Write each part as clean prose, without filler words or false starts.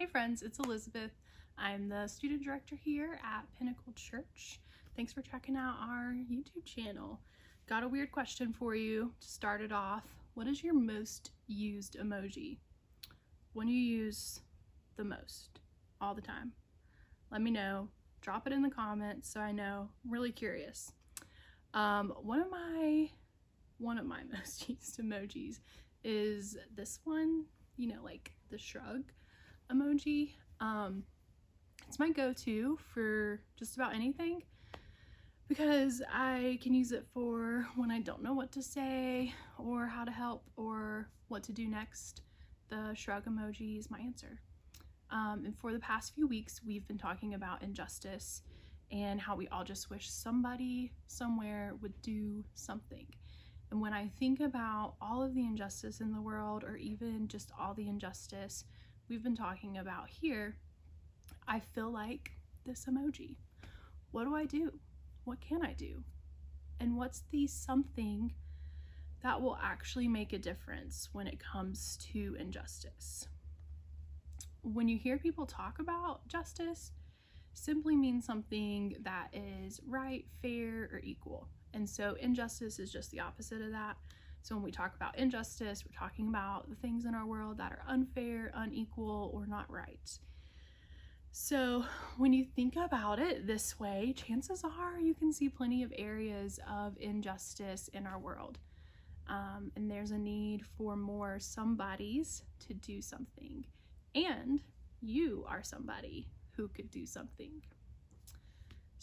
Hey friends, it's Elizabeth. I'm the student director here at Pinnacle Church. Thanks for checking out our YouTube channel. Got a weird question for you to start it off. What is your most used emoji? When you use the most, all the time? Let me know. Drop it in the comments so I know. I'm really curious. One of my most used emojis is this one, like the shrug emoji. It's my go-to for just about anything because I can use it for when I don't know what to say or how to help or what to do next. The shrug emoji is my answer. And for the past few weeks, we've been talking about injustice and how we all just wish somebody somewhere would do something. And when I think about all of the injustice in the world, or even just all the injustice we've been talking about here, I feel like this emoji. What do I do? What can I do? And what's the something that will actually make a difference when it comes to injustice? When you hear people talk about justice, simply means something that is right, fair, or equal. And so injustice is just the opposite of that. So when we talk about injustice, we're talking about the things in our world that are unfair, unequal, or not right. So when you think about it this way, chances are you can see plenty of areas of injustice in our world. And there's a need for more somebodies to do something. And you are somebody who could do something.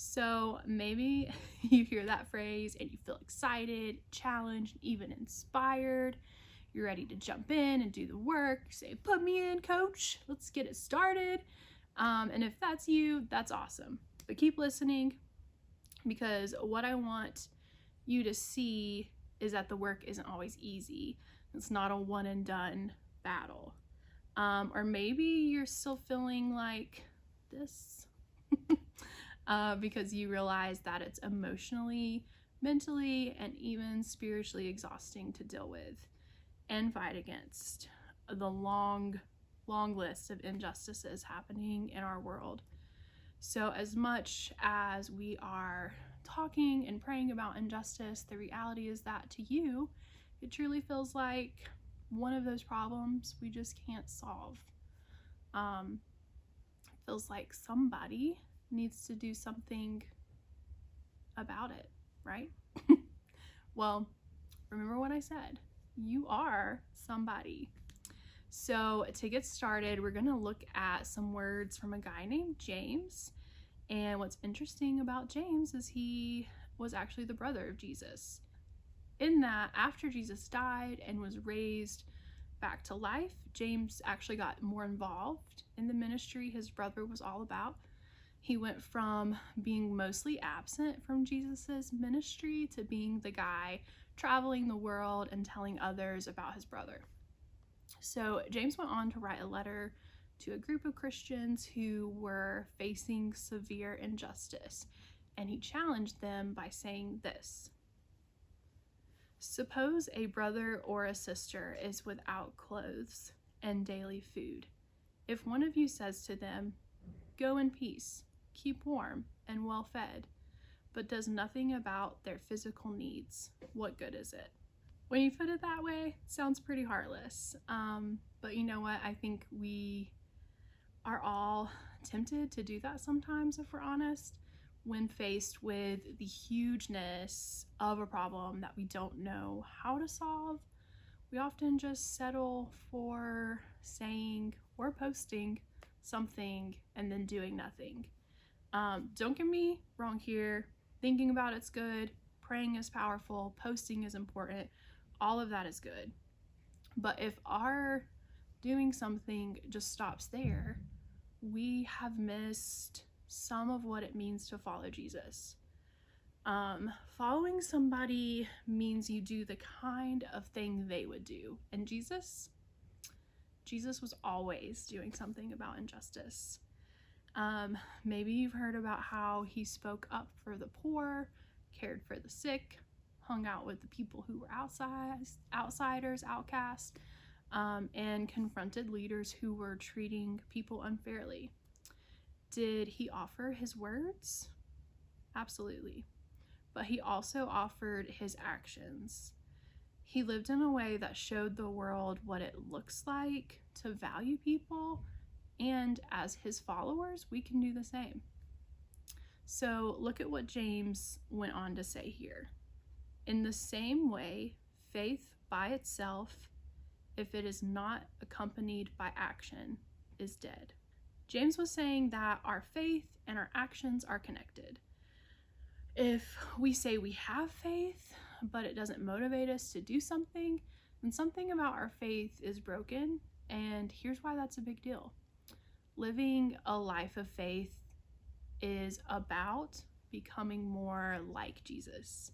So maybe you hear that phrase and you feel excited, challenged, even inspired. You're ready to jump in and do the work. You say, put me in, coach. Let's get it started. And if that's you, that's awesome. But keep listening, because what I want you to see is that the work isn't always easy. It's not a one and done battle. Or maybe you're still feeling like this because you realize that it's emotionally, mentally, and even spiritually exhausting to deal with and fight against the long list of injustices happening in our world. So as much as we are talking and praying about injustice, the reality is that to you, it truly feels like one of those problems we just can't solve. Feels like somebody needs to do something about it, right? Well, remember what I said. You are somebody. So to get started, we're going to look at some words from a guy named James. And what's interesting about James is he was actually the brother of Jesus. In that, after Jesus died and was raised back to life, James actually got more involved in the ministry his brother was all about. He went from being mostly absent from Jesus's ministry to being the guy traveling the world and telling others about his brother. So James went on to write a letter to a group of Christians who were facing severe injustice, and he challenged them by saying this: suppose a brother or a sister is without clothes and daily food. If one of you says to them, go in peace, keep warm and well fed, but does nothing about their physical needs, what good is it? When you put it that way, it sounds pretty heartless. But you know what? I think we are all tempted to do that sometimes, if we're honest, when faced with the hugeness of a problem that we don't know how to solve. We often just settle for saying or posting something and then doing nothing. Don't get me wrong here. Thinking about it's good. Praying is powerful. Posting is important. All of that is good. But if our doing something just stops there, we have missed some of what it means to follow Jesus. Following somebody means you do the kind of thing they would do. And Jesus was always doing something about injustice. Maybe you've heard about how he spoke up for the poor, cared for the sick, hung out with the people who were outsiders, outcasts. and confronted leaders who were treating people unfairly. Did he offer his words? Absolutely. But he also offered his actions. He lived in a way that showed the world what it looks like to value people, and as his followers, we can do the same. So look at what James went on to say here. In the same way, faith by itself, if it is not accompanied by action, is dead. James was saying that our faith and our actions are connected. If we say we have faith, but it doesn't motivate us to do something, then something about our faith is broken, and here's why that's a big deal. Living a life of faith is about becoming more like Jesus.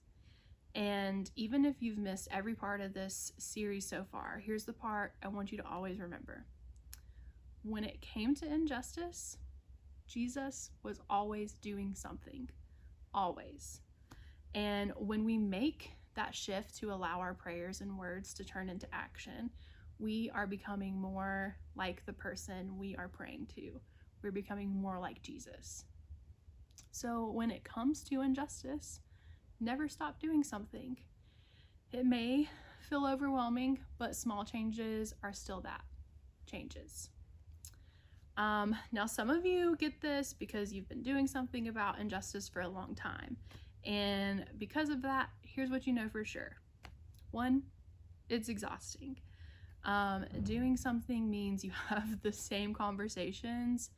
And even if you've missed every part of this series so far, here's the part I want you to always remember. When it came to injustice, Jesus was always doing something. Always. And when we make that shift to allow our prayers and words to turn into action, we are becoming more like the person we are praying to. We're becoming more like Jesus. So when it comes to injustice, never stop doing something. It may feel overwhelming, but small changes are still that, changes. Now, some of you get this because you've been doing something about injustice for a long time. And because of that, here's what you know for sure. 1, it's exhausting. Doing something means you have the same conversations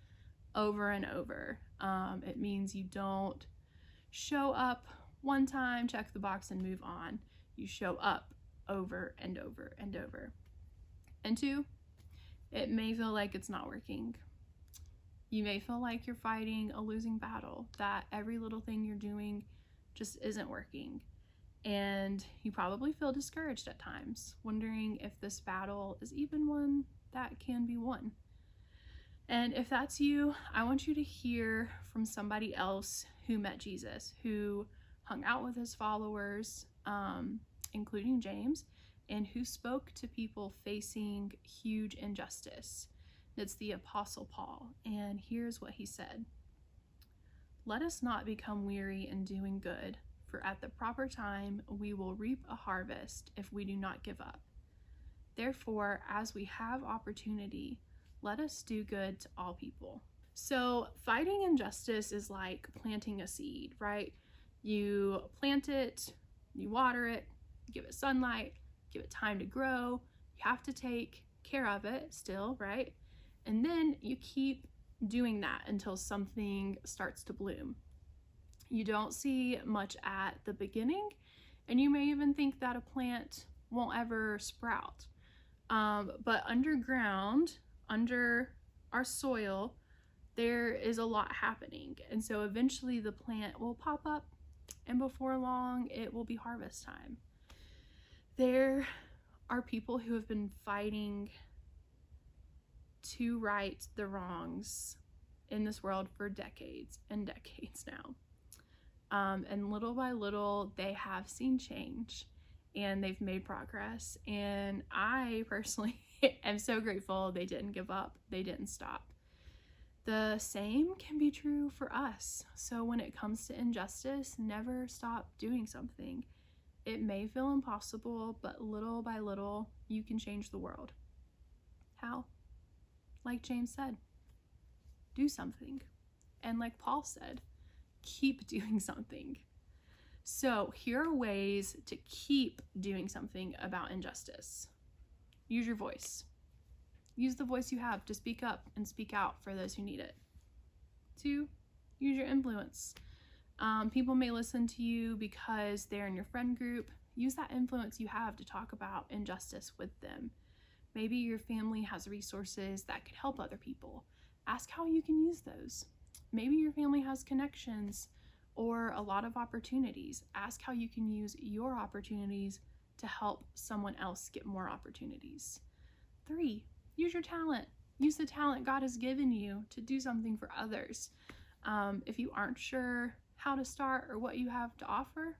over and over. It means you don't show up one time, check the box, and move on. You show up over and over and over. And 2, it may feel like it's not working. You may feel like you're fighting a losing battle, that every little thing you're doing just isn't working. And you probably feel discouraged at times, wondering if this battle is even one that can be won. And if that's you, I want you to hear from somebody else who met Jesus, who hung out with his followers, including James, and who spoke to people facing huge injustice. It's the Apostle Paul, and here's what he said. Let us not become weary in doing good, for at the proper time we will reap a harvest if we do not give up. Therefore, as we have opportunity, let us do good to all people. So fighting injustice is like planting a seed, right? You plant it, you water it, give it sunlight, give it time to grow. You have to take care of it still, right? And then you keep doing that until something starts to bloom. You don't see much at the beginning, and you may even think that a plant won't ever sprout. But underground, under our soil, there is a lot happening. And so eventually the plant will pop up, and before long, it will be harvest time. There are people who have been fighting to right the wrongs in this world for decades and decades now. And little by little, they have seen change and they've made progress. And I personally am so grateful they didn't give up, they didn't stop. The same can be true for us. So when it comes to injustice, never stop doing something. It may feel impossible, but little by little, you can change the world. How? Like James said, do something. And like Paul said, keep doing something. So here are ways to keep doing something about injustice. Use your voice. Use the voice you have to speak up and speak out for those who need it. 2, use your influence. People may listen to you because they're in your friend group. Use that influence you have to talk about injustice with them. Maybe your family has resources that could help other people. Ask how you can use those. Maybe your family has connections or a lot of opportunities. Ask how you can use your opportunities to help someone else get more opportunities. 3, use your talent. Use the talent God has given you to do something for others. If you aren't sure how to start or what you have to offer,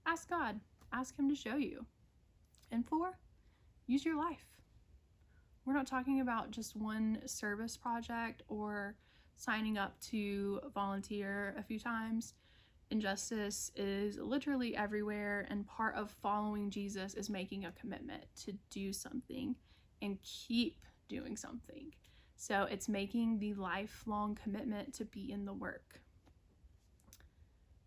ask God. Ask Him to show you. And 4, use your life. We're not talking about just one service project or signing up to volunteer a few times. Injustice is literally everywhere, and part of following Jesus is making a commitment to do something and keep doing something. So it's making the lifelong commitment to be in the work.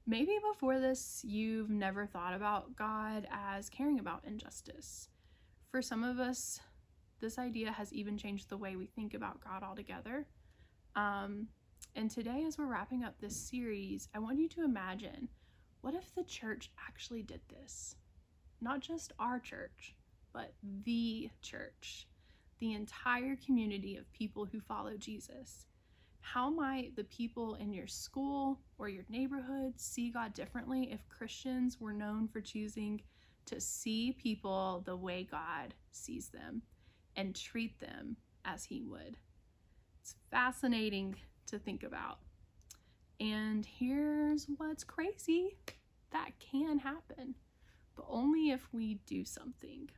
Maybe before this, you've never thought about God as caring about injustice. For some of us, this idea has even changed the way we think about God altogether. And today, as we're wrapping up this series, I want you to imagine, what if the church actually did this? Not just our church, but the church, the entire community of people who follow Jesus. How might the people in your school or your neighborhood see God differently if Christians were known for choosing to see people the way God sees them and treat them as he would? It's fascinating to think about. And here's what's crazy: that can happen, but only if we do something.